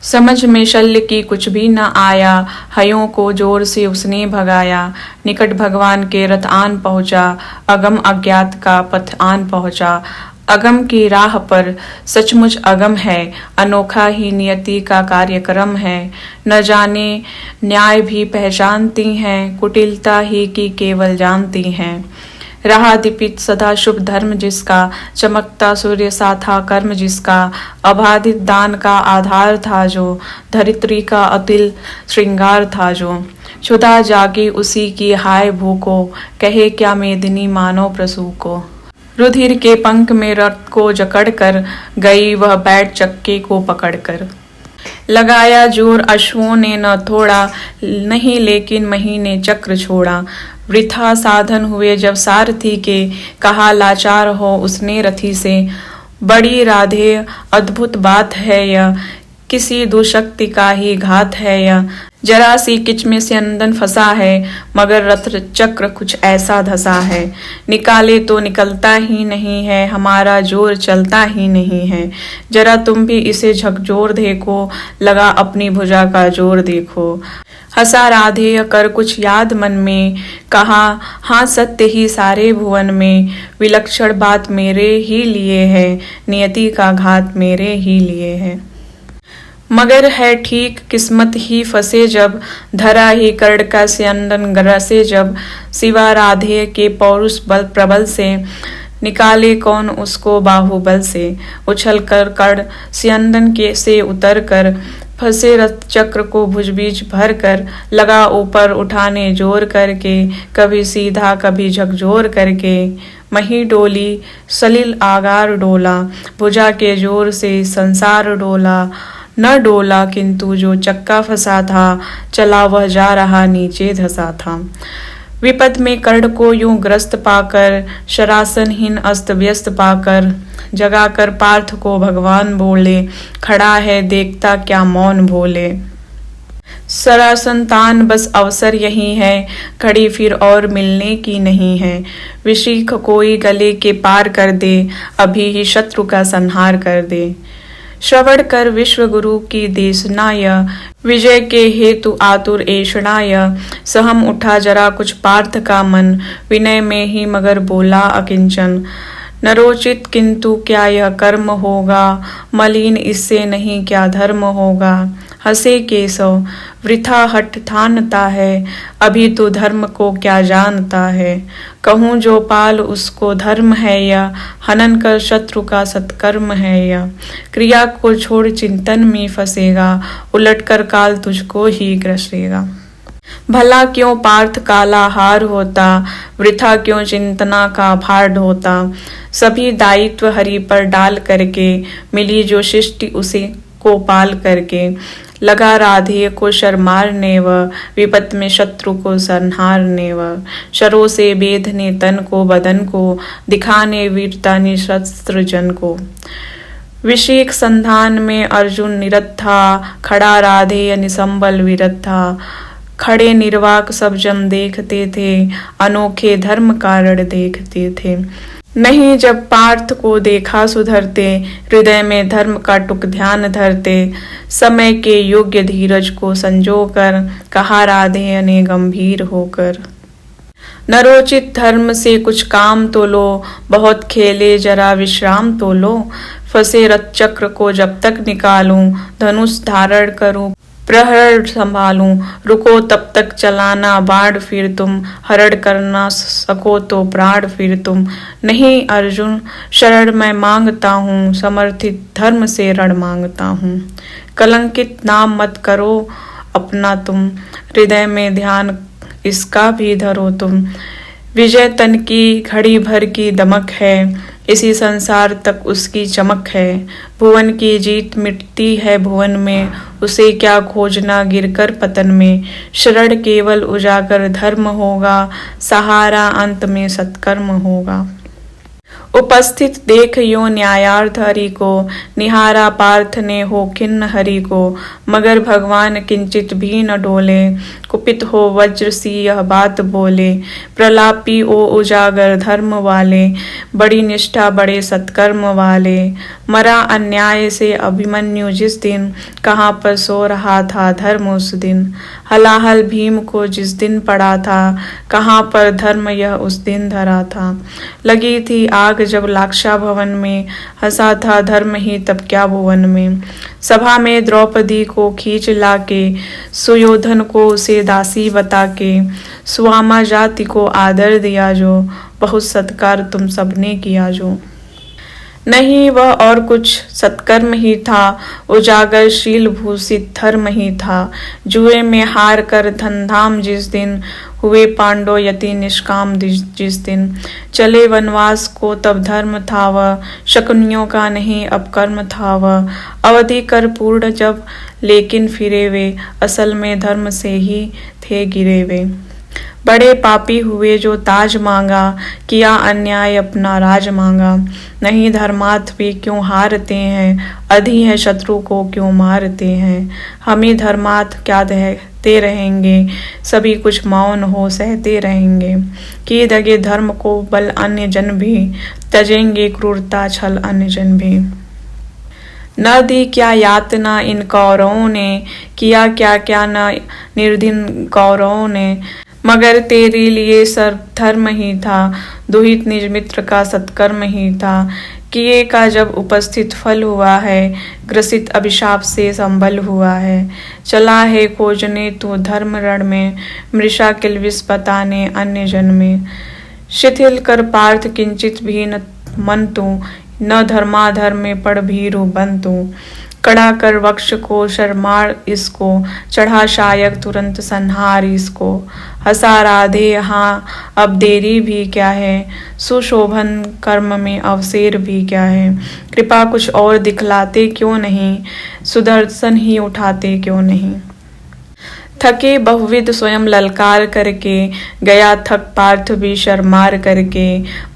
[SPEAKER 1] समझ में शल्य की कुछ भी न आया, हयों को जोर से उसने भगाया। निकट भगवान के रथ आन पहुंचा, अगम अज्ञात का पथ आन पहुंचा। अगम की राह पर सचमुच अगम है, अनोखा ही नियति का कार्यक्रम है। न जाने न्याय भी पहचानती हैं, कुटिलता ही की केवल जानती हैं। रहा दीपित सदा शुभ धर्म जिसका, चमकता सूर्य सा था कर्म जिसका। अबाधित दान का आधार था जो, धरित्री का अतिल श्रृंगार था जो। क्षुधा जागी उसी की हाय भूको, कहे क्या मेदिनी मानो प्रसू को। रुधिर के पंख में रथ को जकड़ कर, गई वह बैठ चक्के को पकड़ कर। लगाया जोर अश्वों ने न थोड़ा, नहीं लेकिन महीने चक्र छोड़ा। वृथा साधन हुए जब सारथी के, कहा लाचार हो उसने रथी से। बड़ी राधे अद्भुत बात है यह, किसी दुशक्ति का ही घात है यह। जरा सी किच में स्यंदन फंसा है, मगर रथ चक्र कुछ ऐसा धसा है। निकाले तो निकलता ही नहीं है, हमारा जोर चलता ही नहीं है। जरा तुम भी इसे झकझोर देखो, लगा अपनी भुजा का जोर देखो। हंसा राधेय कर कुछ याद मन में, कहा हाँ सत्य ही सारे भुवन में। विलक्षण बात मेरे ही लिए है, नियति का घात मेरे ही लिए है। मगर है ठीक किस्मत ही फंसे जब, धरा ही कर्ण का स्यंदन ग्रसे जब। सिवा राधे के पौरुष बल प्रबल से, निकाले कौन उसको बाहुबल से। उछल कर कर्ण स्यंदन के से उतर कर, फंसे रथ चक्र को भुजबीज भर कर। लगा ऊपर उठाने जोर करके, कभी सीधा कभी झकझोर करके। मही डोली सलिल आगार डोला, भुजा के जोर से संसार डोला। न डोला किंतु जो चक्का फंसा था, चला वह जा रहा नीचे धसा था। विपद में कर्ण को यूं ग्रस्त पाकर, शरासनहीन अस्त व्यस्त पाकर। जगाकर पार्थ को भगवान बोले, खड़ा है देखता क्या मौन भोले। सरासंतान बस अवसर यही है, घड़ी फिर और मिलने की नहीं है। विशीख कोई गले के पार कर दे, अभी ही शत्रु का संहार कर दे। श्रवण कर विश्व गुरु की देशनाय, विजय के हेतु आतुर ऐषणाय। सहम उठा जरा कुछ पार्थ का मन, विनय में ही मगर बोला अकिंचन। नरोचित किंतु क्या यह कर्म होगा, मलिन इससे नहीं क्या धर्म होगा। हंसे केशव वृथा हठ ठानता है, अभी तो धर्म को क्या जानता है। कहूँ जो पाल उसको धर्म है यह, हनन कर शत्रु का सत्कर्म है यह। क्रिया को छोड़ चिंतन में फंसेगा, उलट कर काल तुझको ही ग्रसेगा। भला क्यों पार्थ काला हार होता, वृथा क्यों चिंतना का भार ढोता। सभी दायित्व हरि पर डाल करके, मिली जो सृष्टि उसे को पाल करके। लगा राधेय को शरमारने व, विपत में शत्रु को संहारने व। शरों से बेधने तन को बदन को, दिखाने वीरता निशस्त्र जन को। विषेक संधान में अर्जुन निरत था, खड़ा राधेय निसंबल विरत था। खड़े निर्वाक सब जन देखते थे, अनोखे धर्म कारण देखते थे। नहीं जब पार्थ को देखा सुधरते, हृदय में धर्म का टुक ध्यान धरते। समय के योग्य धीरज को संजोकर, कहा राधेय ने गंभीर होकर। नरोचित धर्म से कुछ काम तो लो, बहुत खेले जरा विश्राम तो लो। फंसे रथ चक्र को जब तक निकालूं, धनुष धारण करूं प्रहर संभालूं। रुको तब तक चलाना बाढ़ फिर तुम, हरण करना सको तो प्राण फिर तुम। नहीं अर्जुन शरण मैं मांगता हूँ, समर्थित धर्म से रण मांगता हूँ। कलंकित नाम मत करो अपना तुम, हृदय में ध्यान इसका भी धरो तुम। विजय तन की घड़ी भर की दमक है, इसी संसार तक उसकी चमक है। भुवन की जीत मिटती है भुवन में, उसे क्या खोजना गिरकर पतन में। शरण केवल उजागर धर्म होगा, सहारा अंत में सत्कर्म होगा। उपस्थित देख यो न्यायार्थ हरि को, निहारा पार्थ ने हो खिन्न हरि को। मगर भगवान किंचित भी न डोले, कुपित हो वज्र सी यह बात बोले। प्रलापी ओ उजागर धर्म वाले, बड़ी निष्ठा बड़े सत्कर्म वाले। मरा अन्याय से अभिमन्यु जिस दिन, कहाँ पर सो रहा था धर्म उस दिन। हलाहल भीम को जिस दिन पड़ा था, कहाँ पर धर्म यह उस दिन धरा था। लगी थी आग जब लाक्षा भवन में, हंसा था धर्म ही तब क्या भुवन में। सभा में द्रौपदी को खींच लाके, सुयोधन को उसे दासी बता के। सुआमा जाति को आदर दिया जो, बहुत सत्कार तुम सबने किया जो। नहीं वह और कुछ सत्कर्म ही था, उजागर शील भूषित धर्म ही था। जुए में हार कर धन धाम जिस दिन, हुए पांडव यति निष्काम जिस दिन। चले वनवास को तब धर्म था वह, शकुनियों का नहीं अब कर्म था वह। अवधि कर पूर्ण जब लेकिन फिरे वे, असल में धर्म से ही थे गिरे वे। बड़े पापी हुए जो ताज मांगा, किया अन्याय अपना राज मांगा। नहीं धर्मार्थ भी क्यों हारते हैं, अधि है शत्रु को क्यों मारते हैं। हम ही धर्मार्थ क्या देते रहेंगे, सभी कुछ मौन हो सहते रहेंगे। कि दगे धर्म को बल अन्य जन भी, तजेंगे क्रूरता छल अन्य जन भी। न दी क्या यातना इन कौरवों ने, किया क्या क्या न निर्धन कौरवों ने। मगर तेरे लिए सर्व धर्म ही था, दुहित निज मित्र का सत्कर्म ही था। किए का जब उपस्थित फल हुआ है, ग्रसित अभिशाप से संबल हुआ है। चला है खोजने तू धर्म रण में, मृषा किलविस बताने अन्य जन में। शिथिल कर पार्थ किंचित भी न मन तू, न धर्माधर्म में पड़ भीरु बन तू। कड़ा कर वक्ष को शर्मार इसको, चढ़ा शायक तुरंत संहार इसको। हंसा राधे यहाँ अब देरी भी क्या है, सुशोभन कर्म में अवसेर भी क्या है। कृपा कुछ और दिखलाते क्यों नहीं, सुदर्शन ही उठाते क्यों नहीं। थके बहुविध स्वयं ललकार करके, गया थक पार्थ भी शर्मार करके।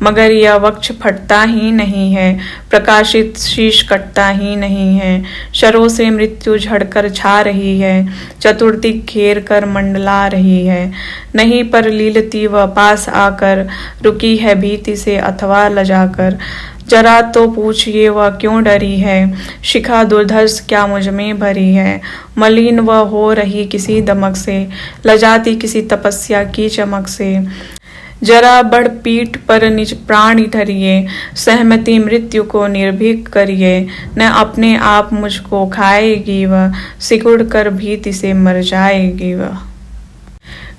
[SPEAKER 1] मगर यह वक्ष फटता ही नहीं है, प्रकाशित शीश कटता ही नहीं है। शरों से मृत्यु झड़कर छा रही है, चतुर्दिक घेर कर मंडला रही है। नहीं पर लीलती वह पास आकर, रुकी है भीति से अथवा लजाकर। जरा तो पूछिए वह क्यों डरी है, शिखा दुर्धर्ष क्या मुझ में भरी है। मलिन वह हो रही किसी दमक से, लजाती किसी तपस्या की चमक से। जरा बढ़ पीठ पर निज प्राण धरिए, सहमति मृत्यु को निर्भीक करिए। न अपने आप मुझको खाएगी वह, सिकुड़ कर भीति से मर जाएगी वह।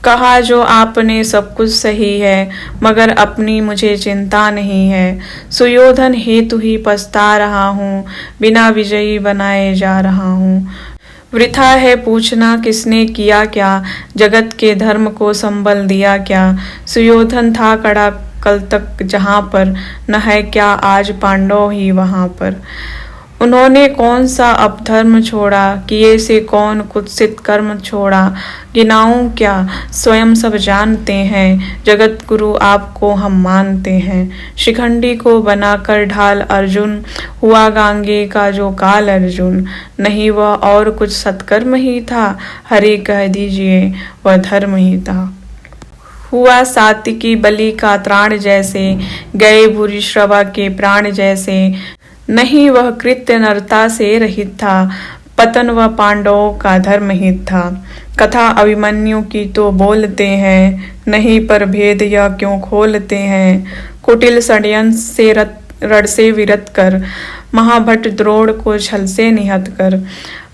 [SPEAKER 1] कहा जो आपने सब कुछ सही है, मगर अपनी मुझे चिंता नहीं है। सुयोधन हेतु ही पछता रहा हूँ, बिना विजयी बनाए जा रहा हूँ। वृथा है पूछना किसने किया क्या, जगत के धर्म को संबल दिया क्या। सुयोधन था कड़ा कल तक जहाँ पर, न है क्या आज पांडव ही वहाँ पर। उन्होंने कौन सा अपधर्म छोड़ा, किए से कौन कुत्सित कर्म छोड़ा। गिनाऊं क्या स्वयं सब जानते हैं, जगत गुरु आपको हम मानते हैं। शिखंडी को बनाकर ढाल अर्जुन, हुआ गांगे का जो काल अर्जुन। नहीं वह और कुछ सत्कर्म ही था, हरि कह दीजिए वह धर्म ही था। हुआ सात्विकी बलि का त्राण जैसे, गए भूरि श्रवा के प्राण जैसे। नहीं वह कृत्य नरता से रहित था, पतन व पांडवों का धर्म हित था। कथा अभिमन्यु की तो बोलते हैं, नहीं पर भेद यह क्यों खोलते हैं। कुटिल षड्यंत्र से रण से विरत कर, महाभट द्रोण को छल से निहत कर।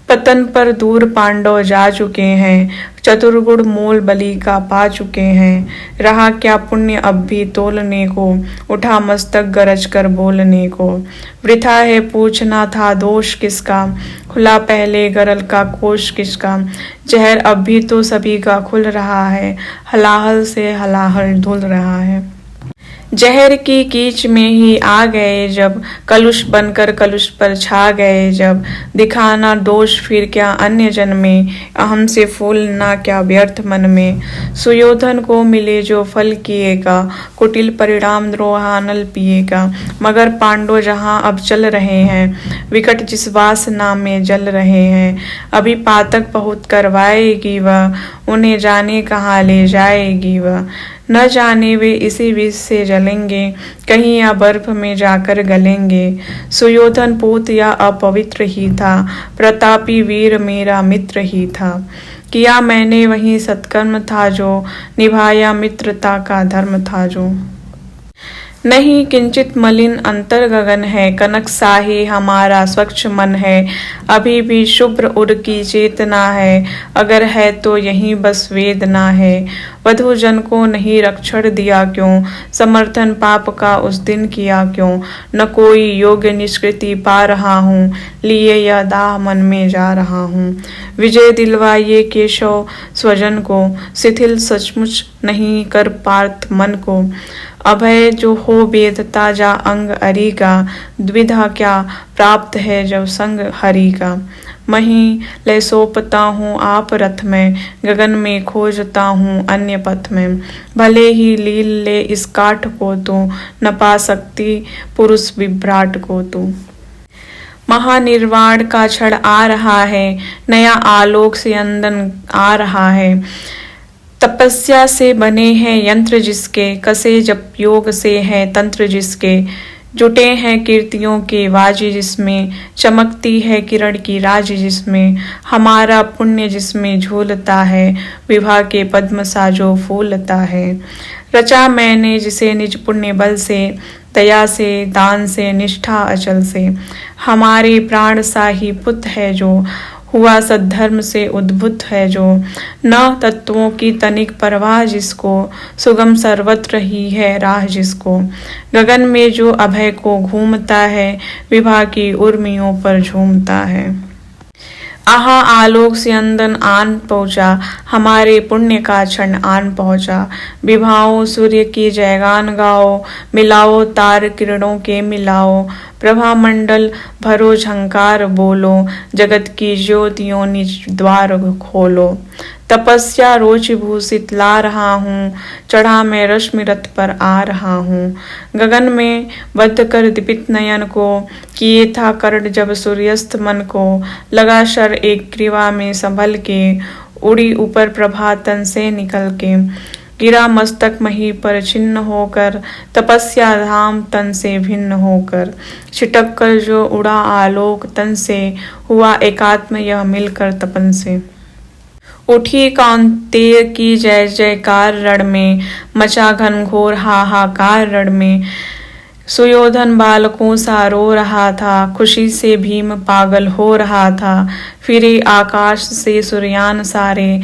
[SPEAKER 1] पतन पर दूर पांडव जा चुके हैं, चतुर्गुण मोल बलि का पा चुके हैं। रहा क्या पुण्य अब भी तोलने को, उठा मस्तक गरज कर बोलने को। वृथा है पूछना था दोष किसका, खुला पहले गरल का कोष किसका। जहर अब भी तो सभी का खुल रहा है, हलाहल से हलाहल धुल रहा है। जहर की कीच में ही आ गए जब, कलुष बनकर कलुष पर छा गए जब। दिखाना दोष फिर क्या अन्य जन में, अहम से फूलना क्या व्यर्थ मन में। सुयोधन को मिले जो फल किएगा, कुटिल परिणाम द्रोहानल पिएगा। मगर पांडव जहाँ अब चल रहे हैं, विकट जिस वासना में जल रहे हैं। अभी पातक बहुत करवाएगी वह, उन्हें जाने कहाँ ले जाएगी वह। न जाने वे इसी विष से जलेंगे, कहीं या बर्फ में जाकर गलेंगे। सुयोधन पूत या अपवित्र ही था, प्रतापी वीर मेरा मित्र ही था। किया मैंने वही सत्कर्म था जो, निभाया मित्रता का धर्म था जो। नहीं किंचित मलिन अंतर गगन है, कनक साही हमारा स्वच्छ मन है। अभी भी शुभ्र उर की चेतना है, अगर है तो यही बस वेदना है। वधु जन को नहीं रक्षण दिया क्यों, समर्थन पाप का उस दिन किया क्यों। न कोई योग्य निष्कृति पा रहा हूँ, लिए यह दाह मन में जा रहा हूँ। विजय दिलवाइए केशव स्वजन को, शिथिल सचमुच नहीं कर पार्थ मन को। अभय जो हो वेद ताजा अंग अरि का, द्विधा क्या प्राप्त है जब संग हरि का। मही ले सौंपता हूँ आप रथ में, गगन में खोजता हूँ अन्य पथ में। भले ही लील ले इस काठ को तू, न पा सकती पुरुष विभ्राट को तू। महानिर्वाण का क्षण आ रहा है, नया आलोक से अंदन आ रहा है। तपस्या से बने हैं यंत्र जिसके, कसे जप योग से है तंत्र जिसके। जुटे हैं कीर्तियों के वाजी जिसमें, चमकती है किरण की राज जिसमें। हमारा पुण्य जिसमें झूलता है, विभा के पद्म सा जो फूलता है। रचा मैंने जिसे निज पुण्य बल से, दया से दान से निष्ठा अचल से। हमारे प्राण सा ही पुत है जो, हुआ सद्धर्म से उद्भुत है जो। न तत्वों की तनिक परवाह जिसको, सुगम सर्वत्र ही है राह जिसको। गगन में जो अभय को घूमता है, विभा की उर्मियों पर झूमता है। आहा आलोक से अंदन आन पहुँचा, हमारे पुण्य का क्षण आन पहुँचा। विभाओ सूर्य की जयगान गाओ, मिलाओ तार किरणों के मिलाओ। प्रभा मंडल भरो झंकार बोलो, जगत की ज्योतियों निज द्वार खोलो। तपस्या रोच भूषित ला रहा हूँ, चढ़ा मैं रश्मि रथ पर आ रहा हूँ। गगन में बद्ध कर दीपित नयन को, किए था कर्ण जब सूर्यास्त मन को। लगा शर एक ग्रीवा में संभल के, उड़ी ऊपर प्रभा तन से निकल के। गिरा मस्तक मही पर छिन्न होकर, तपस्या धाम तन से भिन्न होकर। छिटक कर जो उड़ा आलोक तन से, हुआ एकात्म यह मिलकर तपन से। उठी कौंतेय की जय जयकार रण में, मचा घनघोर हाहाकार रण में। सुयोधन बालकों सा रो रहा था, खुशी से भीम पागल हो रहा था। फिरे आकाश से सूर्यान सारे,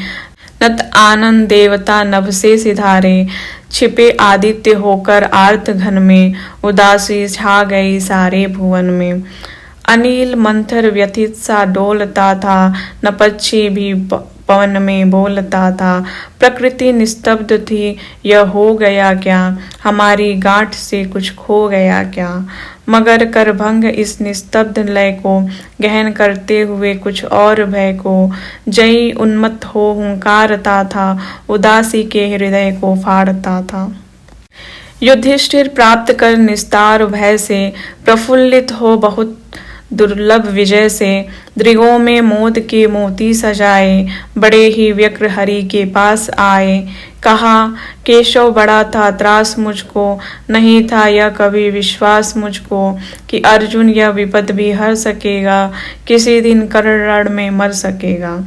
[SPEAKER 1] नत आनंद देवता नभ से सिधारे। छिपे आदित्य होकर आर्त घन में, उदासी छा गई सारे भुवन में। अनिल मंथर व्यथित सा डोलता था, न पक्षी भी पवन में बोलता था। प्रकृति निस्तब्ध थी, यह हो गया क्या, हमारी गांठ से कुछ खो गया क्या। मगर कर भंग इस निस्तब्ध लय को, गहन करते हुए कुछ और भय को। जई उन्मत्त हो हुंकारता था, उदासी के हृदय को फाड़ता था। युधिष्ठिर प्राप्त कर निस्तार भय से, प्रफुल्लित हो बहुत दुर्लभ विजय से। दृगों में मोद के मोती सजाए, बड़े ही व्यग्र हरि के पास आए। कहा केशव बड़ा था त्रास मुझको, नहीं था यह कभी विश्वास मुझको। कि अर्जुन यह विपद भी हर सकेगा, किसी दिन कर्ण रण में मर सकेगा।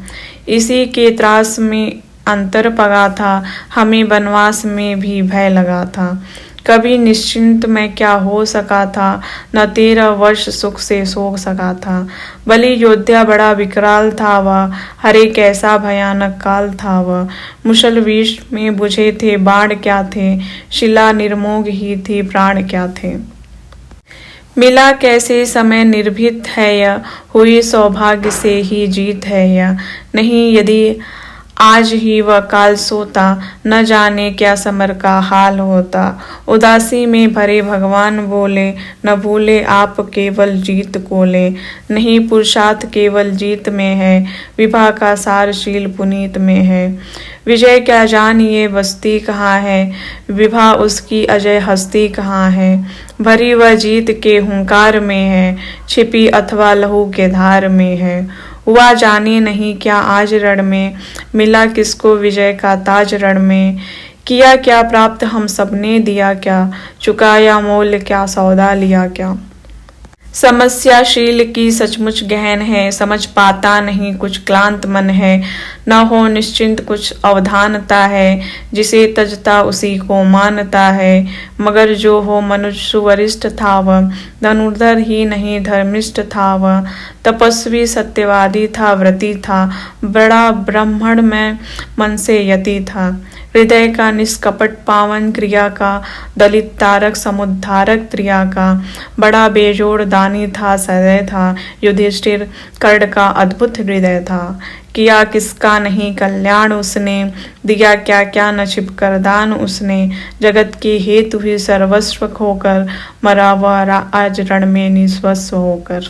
[SPEAKER 1] इसी के त्रास में अंतर पगा था, हमें वनवास में भी भय लगा था। कभी निश्चिंत मैं क्या हो सका था, न 13 वर्ष सुख से सो सका था। बलि योद्धा बड़ा विकराल था वह, हरे कैसा भयानक काल था वह। मुशल विष में बुझे थे बाण क्या थे, शिला निर्मोग ही थी प्राण क्या थे। मिला कैसे समय निर्भीत है यह, हुई सौभाग्य से ही जीत है यह। नहीं यदि आज ही वह काल सोता, न जाने क्या समर का हाल होता। उदासी में भरे भगवान बोले, न भूले आप केवल जीत को ले। नहीं पुरुषार्थ केवल जीत में है, विभा का सारशील पुनीत में है। विजय क्या जानिए बस्ती कहाँ है, विभा उसकी अजय हस्ती कहाँ है। भरी वह जीत के हुंकार में है, छिपी अथवा लहू के धार में है। हुआ जाने नहीं क्या आज रण में, मिला किसको विजय का ताज रण में। किया क्या प्राप्त हम सबने दिया क्या, चुकाया मोल क्या सौदा लिया क्या। समस्याशील की सचमुच गहन है, समझ पाता नहीं कुछ क्लांत मन है। न हो निश्चिंत कुछ अवधानता है, जिसे तजता उसी को मानता है। मगर जो हो मनुष्य सुवरिष्ठ था वह, धनुर्धर ही नहीं धर्मिष्ठ था वह। तपस्वी सत्यवादी था, व्रती था, बड़ा ब्राह्मण में मन से यति था। हृदय का निष्कपट पावन क्रिया का, दलित तारक समुद्धारक क्रिया का। बड़ा बेजोड़ दानी था, सदय था, युधिष्ठिर कर्ण का अद्भुत हृदय था। किया किसका नहीं कल्याण उसने, दिया क्या क्या न छिपकर दान उसने। जगत के हेतु ही सर्वस्व खोकर, मरा वह आज रण में निस्वस्व होकर।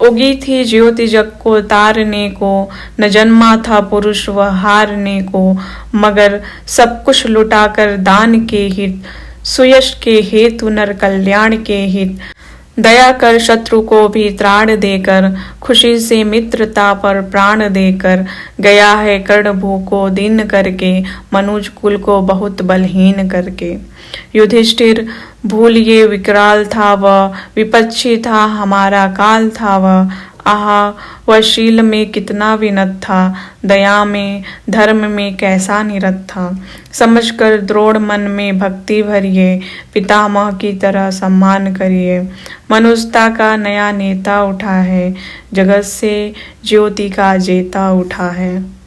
[SPEAKER 1] उगी थी ज्योति जग को तारने को, न जन्मा था पुरुष वह हारने को। मगर सब कुछ लुटाकर दान के हित, सुयश के हेतु नर कल्याण के हित। दया कर शत्रु को भी त्राण देकर, खुशी से मित्रता पर प्राण देकर। गया है कर्ण भू को दीन करके, मनुज कुल को बहुत बलहीन करके। युधिष्ठिर भूल ये विकराल था वह, विपक्षी था हमारा काल था वह। आहा वह शील में कितना विनत था, दया में धर्म में कैसा निरत था। समझकर द्रोण मन में भक्ति भरिए, पितामह की तरह सम्मान करिए। मनुष्यता का नया नेता उठा है, जगत से ज्योति का जेता उठा है।